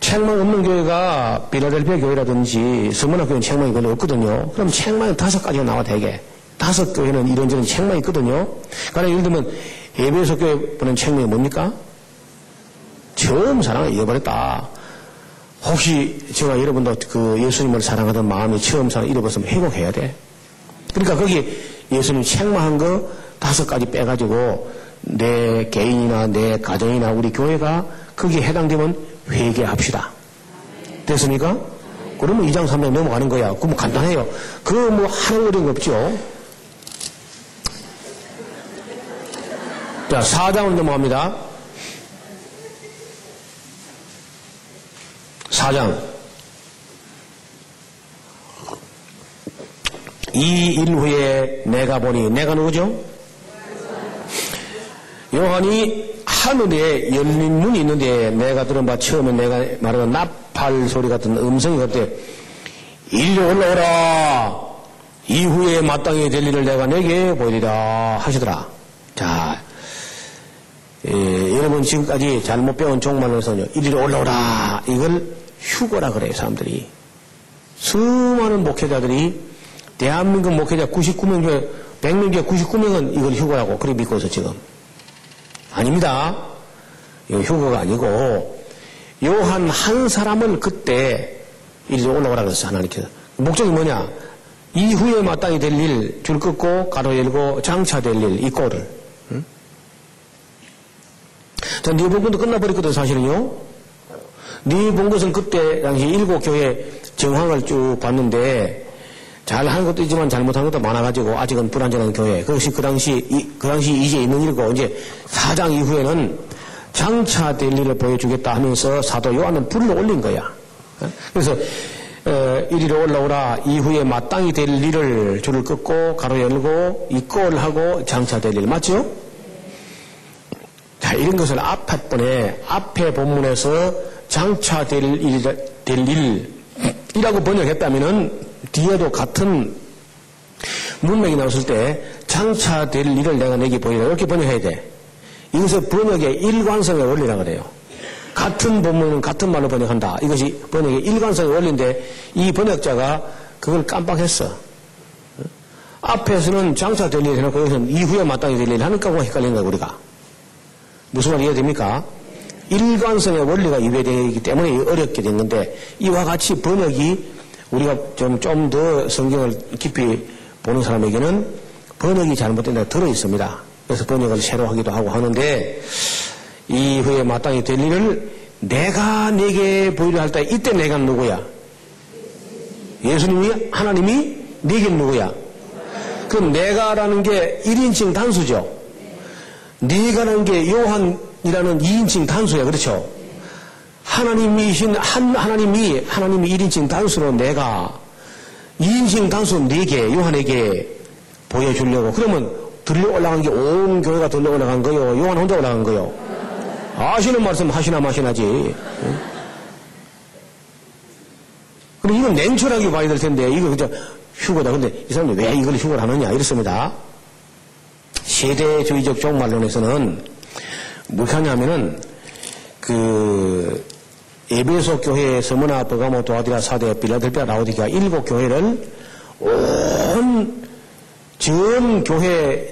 책망 없는 교회가 필라델피아 교회라든지 스무나 교회는 책망이 별로 없거든요. 그럼 책망이 5가지가 나와 되게. 5교회는 이런저런 책망이 있거든요. 그러니까 예를 들면 에베소 교회 보는 책망이 뭡니까? 처음 사랑을 잃어버렸다. 혹시 제가 여러분도 예수님을 사랑하던 마음이 처음 사랑 잃어버렸으면 회복해야 돼. 그러니까 거기 예수님 책망한 거 5가지 빼가지고 내 개인이나 내 가정이나 우리 교회가 거기에 해당되면 회개합시다. 됐습니까? 그러면 2장 3장 넘어가는 거야. 그럼 간단해요. 하는 어려운 거 없죠? 자, 4장으로 넘어갑니다. 4장. 이 일 후에 내가 보니, 내가 누구죠? 요한이 하늘에 열린 문이 있는데 내가 들은 바 처음에 내가 말하는 나팔 소리 같은 음성이 그때 이리 올라오라. 이후에 마땅히 될 일을 내가 내게 보이리라 하시더라. 자, 여러분 지금까지 잘못 배운 종말론에서는요, 이리로 올라오라. 이걸 휴거라 그래요, 사람들이. 수많은 목회자들이 대한민국 목회자 99명 중에 100명 중에 99명은 이걸 휴거라고 그렇게 믿고 있어 지금. 아닙니다. 이거 휴거가 아니고 요한 한 사람을 그때 이리로 올라오라 그랬어 하나님께서. 목적이 뭐냐? 이후에 마땅히 될 일, 줄 긋고 가로 열고 장차될 일, 이 꼴을. 응? 자, 네 본 것도 끝나버렸거든 사실은요. 네 본 것은 그때 당시 7교회 정황을 쭉 봤는데 잘하는 것도 있지만 잘못한 것도 많아가지고 아직은 불완전한 교회. 그것이 그 당시 이제 있는 일이고 이제 4장 이후에는 장차될 일을 보여주겠다 하면서 사도 요한은 불러 올린 거야. 그래서 이리로 올라오라. 이후에 마땅히 될 일을 줄을 긋고 가로 열고 이꼴 하고 장차될 일. 맞죠? 자, 이런 것을 앞에 본문에서 장차될 일이라고 번역했다면은 뒤에도 같은 문맥이 나왔을 때 장차될 일을 내가 내게 보이라 이렇게 번역해야 돼. 이것을 번역의 일관성의 원리라고 그래요. 같은 본문은 같은 말로 번역한다. 이것이 번역의 일관성의 원리인데 이 번역자가 그걸 깜빡했어. 앞에서는 장차될 일 해놓고 여기서는 이후에 마땅히 될 일 하니까 헷갈리는 거야 우리가. 무슨 말이 이해됩니까? 일관성의 원리가 위배되기 때문에 어렵게 된 건데 이와 같이 번역이 우리가 좀 더 성경을 깊이 보는 사람에게는 번역이 잘못된 데 들어 있습니다. 그래서 번역을 새로 하기도 하고 하는데 이후에 마땅히 될 일을 내가 네게 보이려 할 때 이때 내가 누구야? 예수님이 하나님이 네게 누구야? 그럼 내가라는 게 1인칭 단수죠. 네가라는 게 요한이라는 2인칭 단수야. 그렇죠? 하나님이 1인칭 단수로 내가 2인칭 단수 네게 요한에게 보여주려고. 그러면 들려 올라간 게 온 교회가 들려 올라간 거요? 요한 혼자 올라간 거요? 아시는 말씀 하시나 마시나지. 응? 그럼 이건 냉철하게 봐야 될 텐데 이거 그저 휴거다. 근데 이 사람이 왜 이걸 휴거를 하느냐 이렇습니다. 세대주의적 종말론에서는 뭐 하냐면은 에베소 교회, 스무나, 버가모, 도아디라, 사대, 빌라델피아, 라오디게아 7교회를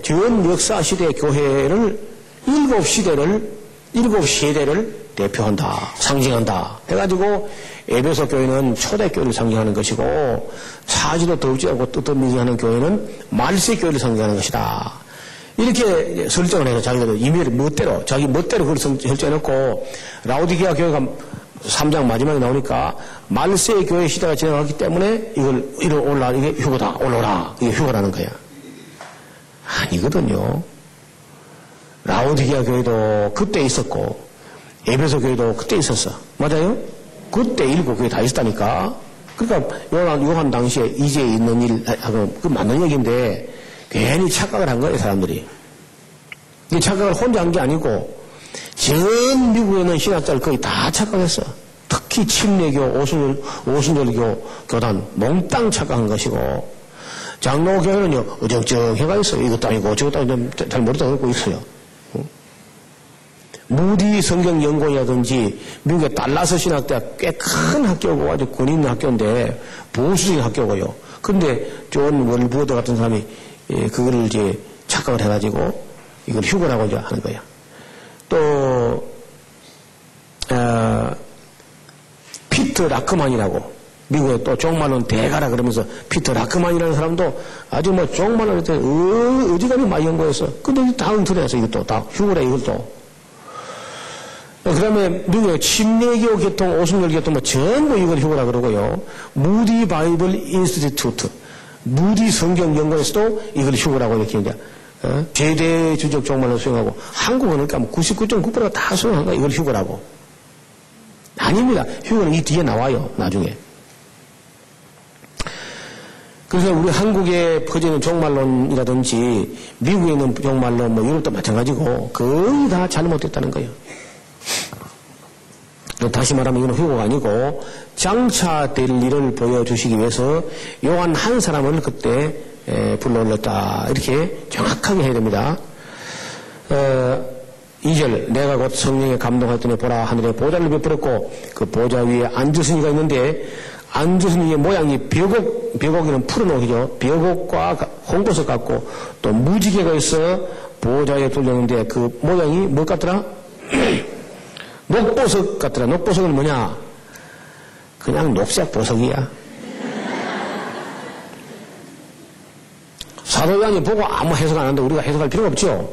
전 역사 시대 교회를 7 세대를 대표한다, 상징한다. 해가지고 에베소 교회는 초대교회를 상징하는 것이고 사지도 더우지 않고 뜨뜻미지 하는 교회는 말세 교회를 상징하는 것이다. 이렇게 설정을 해서 자기들 자기 멋대로 그걸 설정해놓고 라오디게아 교회가 3장 마지막에 나오니까 말세 교회 시대가 지나갔기 때문에 이걸 올라 이게 휴거다 올라오라 이게 휴거라는 거야. 아니거든요. 라오디게아 교회도 그때 있었고 에베소 교회도 그때 있었어. 맞아요? 그때 7교회 다 있었다니까. 그러니까 요한 당시에 이제 있는 일하고 그 맞는 얘기인데 괜히 착각을 한 거예요 사람들이. 이 착각을 혼자 한 게 아니고 전 미국에 있는 신학자를 거의 다 착각했어. 특히 침례교, 오순절교 교단 몽땅 착각한 것이고 장로교회는요 어정쩡해가 있어요. 이것도 아니고 저것도 아니고 잘 모르다 그러고 있어요. 무디 성경연구원이라든지 미국의 달라스 신학대학 꽤 큰 학교고 아주 권위 학교인데 보수적인 학교고요. 근데 존 월부어드 같은 사람이 그거를 이제 착각을 해가지고 이걸 휴거라고 이제 하는 거야. 또 피터 라크만이라고 미국의 또 종말론 대가라 그러면서 피터 라크만이라는 사람도 아주 뭐 종말론 할 때 어지간히 많이 연구했어. 근데 다 엉터리였어. 이것도 다 휴거래 이것도. 그 다음에 미국의 침례교 계통, 오순절 계통 뭐 전부 이걸 휴거라 그러고요. 무디 바이블 인스티튜트, 무디 성경 연구에서도 이걸 휴거라고 이렇게 이제 제대주적 종말론 수용하고 한국은 그러니까 99.9%가 다 수용한 거야. 이걸 휴거라고. 아닙니다. 휴거는 이 뒤에 나와요. 나중에. 그래서 우리 한국에 퍼지는 종말론이라든지 미국에 있는 종말론 뭐 이런 것도 마찬가지고 거의 다 잘못됐다는 거예요. 다시 말하면 이건 휴거가 아니고 장차될 일을 보여주시기 위해서 요한 한 사람을 그때 불러올렸다. 이렇게 정확하게 해야 됩니다. 2절 내가 곧 성령에 감동하였더니 보라 하늘에 보좌를 베풀었고 그 보좌 위에 앉으신 이가 있는데 앉으신 이의 모양이 벽옥이는 푸른 옷이죠. 벽옥과 홍보석 같고 또 무지개가 있어 보좌에 둘렸는데 그 모양이 뭐 같더라? 녹보석 같더라. 녹보석은 뭐냐? 그냥 녹색 보석이야. 사도 요한이 보고 아무 해석 안 하는데 우리가 해석할 필요가 없죠.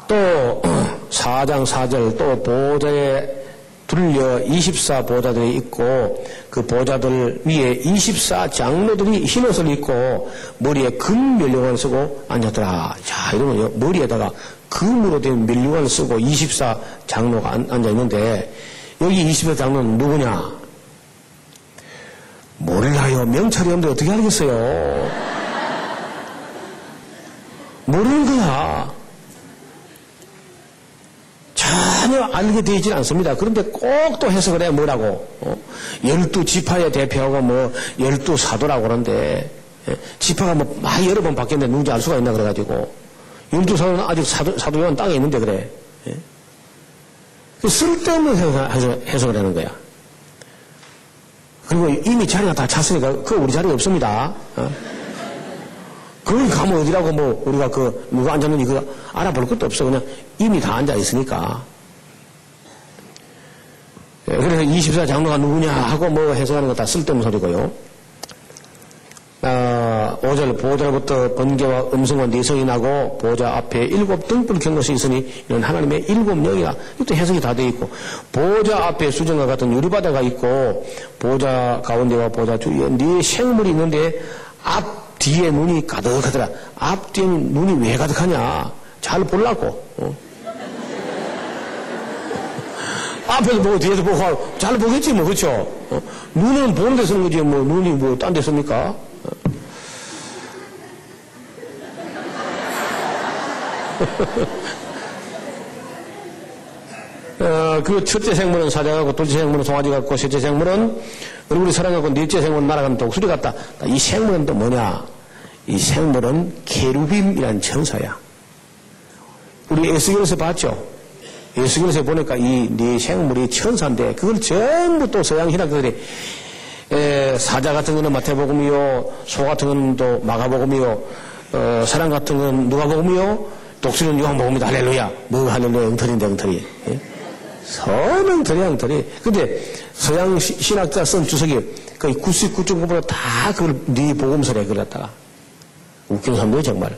또 4장 4절 또 보좌에 둘려 24보좌들이 있고 그 보좌들 위에 24장로들이 흰옷을 입고 머리에 금 면류관을 쓰고 앉았더라. 자, 이러면 머리에다가 금으로 된 면류관을 쓰고 24장로가 앉아있는데 여기 24장로는 누구냐? 몰라요. 명찰이 없는데 어떻게 알겠어요? 모르는 거야. 전혀 알게 되지 않습니다. 그런데 꼭 또 해석을 해 뭐라고? 12지파의 대표하고 뭐 12사도라고 그러는데 지파가 뭐 많이 여러 번 바뀌었는데 누군지 알 수가 있나 그래가지고 12사도는 아직 사도 요한 땅에 있는데 그래. 쓸데없는 해석을 하는 거야. 그리고 이미 자리가 다 찼으니까 그거 우리 자리가 없습니다. 거기 가면 어디라고 뭐 우리가 누가 앉았는지 그거 알아볼 것도 없어. 그냥 이미 다 앉아 있으니까. 그래서 24장로가 누구냐 하고 뭐 해석하는 거 다 쓸데없는 소리고요. 5절 보좌로부터 번개와 음성과 내성이 나고 보좌 앞에 7 등불 켠 것이 있으니 이는 하나님의 7 영이라. 이것도 해석이 다 되어 있고 보좌 앞에 수정과 같은 유리바다가 있고 보좌 가운데와 보좌 주위에 네 생물이 있는데 앞 뒤에 눈이 가득하더라. 앞 뒤에 눈이 왜 가득하냐? 잘 보려고. 앞에서 보고 뒤에서 보고 잘 보겠지 뭐. 그렇죠? 눈은 보는 데 쓰는 거지 뭐 눈이 뭐 딴 데 씁니까? 그 첫째 생물은 사자 같고 둘째 생물은 송아지 같고 셋째 생물은 얼굴이 사람 같고 넷째 생물은 날아가는 독수리 같다. 이 생물은 또 뭐냐? 이 생물은 케루빔이라는 천사야. 우리 에스겔에서 봤죠? 에스겔에서 보니까 이 네 생물이 천사인데 그걸 전부 또 서양 신학자들이 사자 같은 거는 마태복음이요, 소 같은 거는 또 마가복음이요, 사람 같은 건 누가복음이요, 독수리는 요한복음이다. 할렐루야. 뭐 할렐루야 엉터리인데 엉터리. 선엉터리야 엉터리. 근데 서양 신학자 쓴 주석이 거의 99.9% 다 그걸 네 복음서에 그렸다가 웃기는 사람들이 정말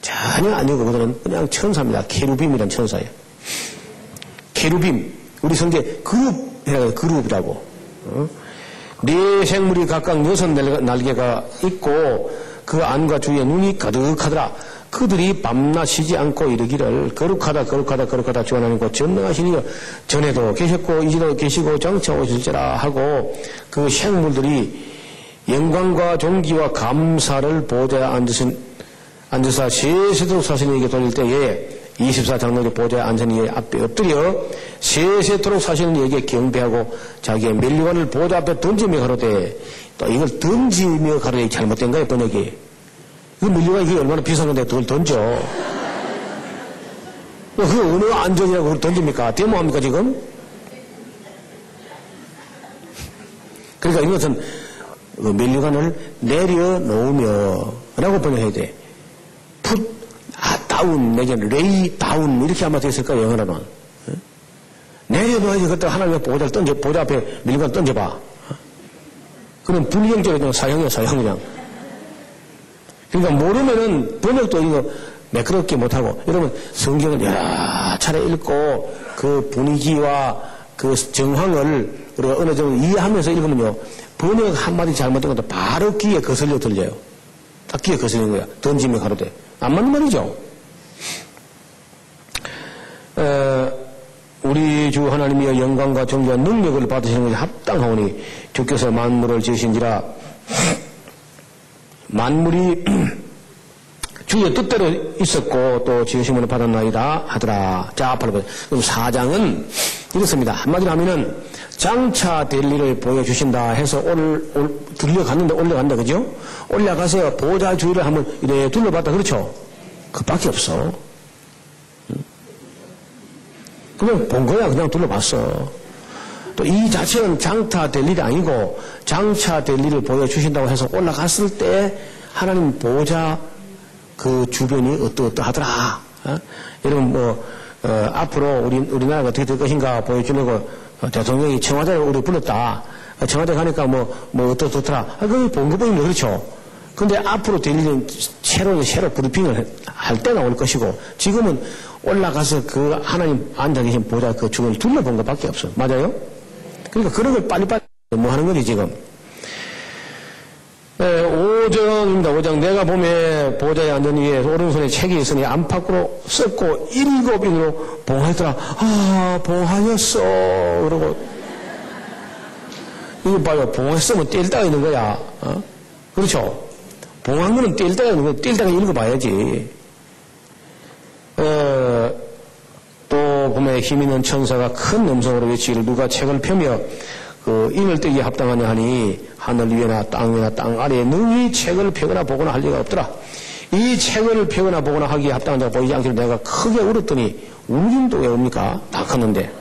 전혀 아니고 그들은 그냥 천사입니다. 케루빔이란 천사예요. 케루빔. 우리 성경에 그룹이라고. 네 생물이 각각 6 날개가 있고 그 안과 주위에 눈이 가득하더라. 그들이 밤낮 쉬지 않고 이르기를 거룩하다 거룩하다 거룩하다 주 하나님 곧 전능하시니 전에도 계셨고 이제도 계시고 장차 오실지라 하고 그 생물들이 영광과 존귀와 감사를 보좌에 앉으사 세세도록 사시는에게 돌릴 때에 24장로의 보좌에 앉은 이의 앞에 엎드려 세세토록 사시는 이에게 경배하고 자기의 면류관을 보좌 앞에 던지며 가로되. 또 이걸 던지며 가로되 잘못된 거예요 번역이. 그 면류관이 이게 얼마나 비싼 건데 그걸 던져. 그 어느 안전이라고 그걸 던집니까? 데모합니까 지금? 그러니까 이것은 면류관을 내려놓으며 라고 번역해야 돼. 다운 내지는 레이 다운 이렇게 아마 됐을 거야 영어로는. 내려놔야지. 그때 하나님의 보좌 앞에 밀관 던져봐. 그럼 불경적으로 사형이야 사형 그냥. 그러니까 모르면은 번역도 이거 매끄럽게 못하고. 여러분 성경을 여러 차례 읽고 그 분위기와 그 정황을 우리가 어느 정도 이해하면서 읽으면요 번역 한마디 잘못된 것도 바로 귀에 거슬려 들려요. 딱 귀에 거슬리는 거야. 던지며 가로되. 안 맞는 말이죠. 우리 주 하나님의 영광과 존귀와 능력을 받으시는 것이 합당하오니 주께서 만물을 지으신지라. 만물이 주의 뜻대로 있었고 또 지으심을 받았나이다 하더라. 자, 바로 그럼 4장은 이렇습니다. 한마디로 하면은 장차 될 일을 보여주신다 해서 둘러갔는데 올라간다 그죠? 올라가서 보좌 주위를 한번 이래 둘러봤다 그렇죠? 그밖에 없어. 그냥 본 거야. 그냥 둘러봤어. 또 이 자체는 장타될 일이 아니고 장차될 일을 보여주신다고 해서 올라갔을 때 하나님 보호자 그 주변이 어떠하더라. 여러분 앞으로 우리나라가 어떻게 될 것인가 보여주려고 대통령이 청와대에 우리 불렀다. 청와대 가니까 어떻더라. 그게 본 거 보이면 그렇죠. 근데 앞으로 될 일은 새로 브리핑을 할 때 나올 것이고 지금은 올라가서 그 하나님 앉아 계신 보호자 그 주변을 둘러본 것밖에 없어. 맞아요? 그러니까 그런 걸 빨리빨리 뭐 하는 거지 지금. 5장입니다. 5장. 내가 봄에 보호자에 앉은 위에 오른손에 책이 있으니 안팎으로 썼고 7인으로 봉하였더라. 봉하였어. 그러고 이거 봐요. 봉했으면 뗄 데가 있는 거야. 그렇죠? 봉한 거는 뗄 데가 있는 거야. 뗄 데가 읽어봐야지. 또 봄에 힘 있는 천사가 큰 음성으로 외치기를 누가 책을 펴며 그 인을 떼기에 합당하냐 하니 하늘 위에나 땅 위나 땅 아래에 능히 책을 펴거나 보거나 할 리가 없더라. 이 책을 펴거나 보거나 하기에 합당한 자가 보이지 않기를 내가 크게 울었더니 울긴도 왜 옵니까? 다 컸는데.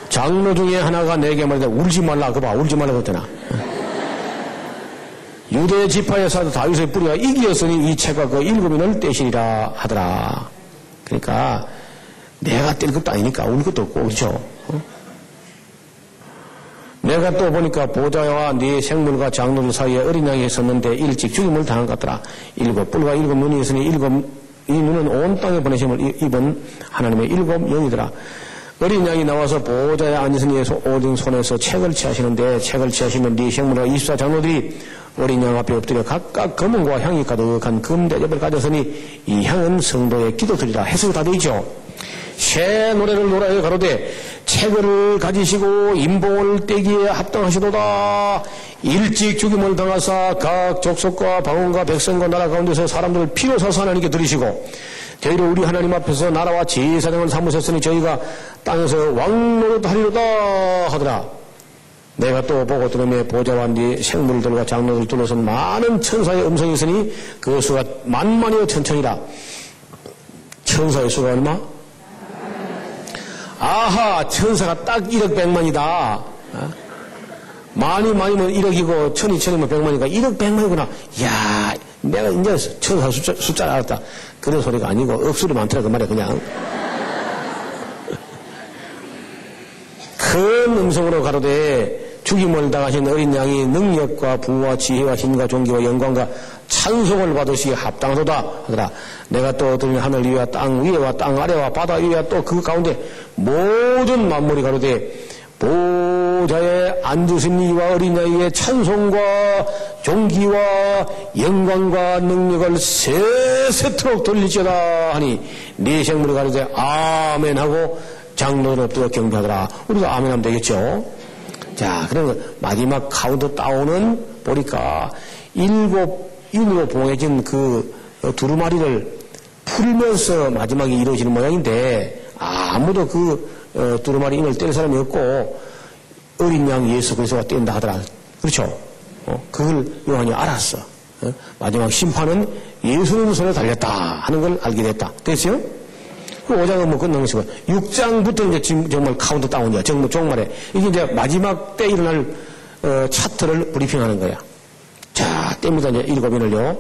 장로 중에 하나가 내게 말하되 울지 말라. 그거 봐. 울지 말라 그랬더나. 유대 지파의 사도 다윗의 뿌리가 이기었으니 이 책과 그 7인을 떼시리라 하더라. 그러니까 내가 뗄 것도 아니니까 울 것도 없고 그렇죠? 내가 또 보니까 보좌와 네 생물과 장로들 사이에 어린 양이 섰는데 일찍 죽임을 당한 것 같더라. 7 뿔과 7 눈이 있으니 이 눈은 온 땅에 보내심을 입은 하나님의 7 영이더라. 어린 양이 나와서 보좌에 앉으신 오든 손에서 책을 취하시는데 책을 취하시면 네 생물과 24장로들이 어린 양 앞에 엎드려 각각 검은과 향이 가득한 금 대접을 가졌으니 이 향은 성도의 기도들이라. 해석이 다 되어 있죠. 새 노래를 노래하여 가로되 책을 가지시고 인봉을 떼기에 합당하시도다. 일찍 죽임을 당하사 각 족속과 방언과 백성과 나라 가운데서 사람들을 피로 사서 하나님께 드리시고 저희를 우리 하나님 앞에서 나라와 제사장을 삼으셨으니 저희가 땅에서 왕노릇하리로다 하더라. 내가 또 보고 들으며 보좌와 네 생물들과 장로들 둘러선 많은 천사의 음성이 있으니 그 수가 만만이요 천천이라. 천사의 수가 얼마? 아하, 천사가 딱 1억 100만이다. 많이면 1억이고 천이면 100만이니까 1억 100만이구나. 이야, 내가 이제 천사 숫자를 알았다. 그런 소리가 아니고 억수로 많더라 그 말이야 그냥. 큰 음성으로 가로되 죽임을 당하신 어린 양이 능력과 부와 지혜와 힘과 존귀와 영광과 찬송을 받으시기에 합당하도다 하더라. 내가 또 들으니 하늘 위와 땅 위에와 땅 아래와 바다 위와 또 그 가운데 모든 만물이 가로되 보좌에 앉으신 이와 어린 양의 찬송과 존귀와 영광과 능력을 세세토록 돌리지어다 하니 네 생물이 가로되 아멘 하고 장로들 엎드려 경배하더라. 우리가 아멘 하면 되겠죠. 자, 그러면 마지막 카운트다운은 보니까 7인으로 봉해진 그 두루마리를 풀면서 마지막에 이루어지는 모양인데 아무도 그 두루마리 인을 뗄 사람이 없고 어린 양 예수 그리스도가 뗀다 하더라. 그렇죠? 그걸 요한이 알았어. 마지막 심판은 예수님 손에 달렸다 하는 걸 알게 됐다. 됐어요? 그 5장은 뭐 끝난 것이고 6장부터 이제 지금 정말 카운트다운이야. 정말에 이게 이제 마지막 때 일어날 차트를 브리핑하는 거야. 자, 뗍니다. 이제 7인을요.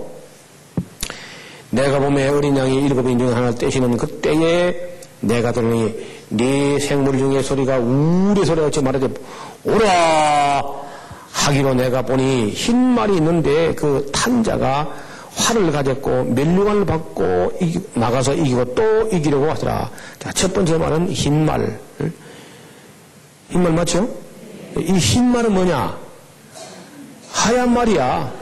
내가 보매 어린 양이 7인 중에 하나를 떼시는 그 때에 내가 들으니 네 생물 중에 소리가 우리 소리가 같이 말하되 오라 하기로 내가 보니 흰 말이 있는데 그 탄자가 활을 가졌고 면류관을 받고 나가서 이기고 또 이기려고 하더라. 자, 첫 번째 말은 흰 말. 흰 말 맞죠? 이 흰 말은 뭐냐? 하얀 말이야.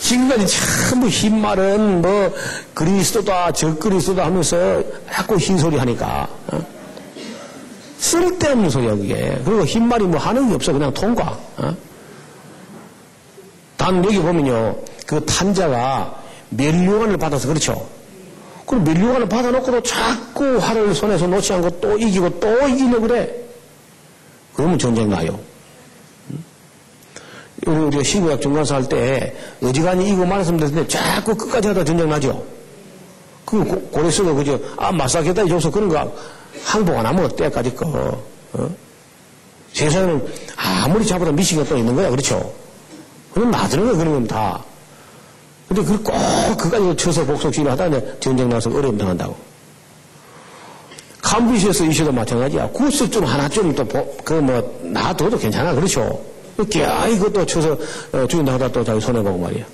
지금까지 전부 흰 말은 뭐 그리스도다 적그리스도다 하면서 자꾸 흰소리 하니까 쓸데없는 소리야 그게. 그리고 흰 말이 뭐 하는 게 없어. 그냥 통과. 단 여기 보면요 그 탄자가 면류관을 받아서 그렇죠. 그럼 면류관을 받아놓고도 자꾸 활을 손에서 놓지 않고 또 이기고 또 이기려고 그래. 그러면 전쟁 나요. 우리가 신구약 중간사 할 때 어지간히 이거 말씀드렸는데 자꾸 끝까지 하다 전쟁 나죠. 그 고려서도 그죠. 마사케다이 줘서 그런 거 항복 안 하면 때까지 거. 세상에는 아무리 잡아도 미신가 또 있는 거야. 그렇죠? 그럼 놔두는 거야. 그런 건 다. 근데 그걸 꼭 그까지 쳐서 복속시를 하다 전쟁 나서 어려움 당한다고. 캄비시에서 이슈도 마찬가지야. 구스 좀 하나쯤 또, 놔둬도 괜찮아. 그렇죠? 이것도 쳐서 죽인다 하다 또 자기 손해보고 말이야.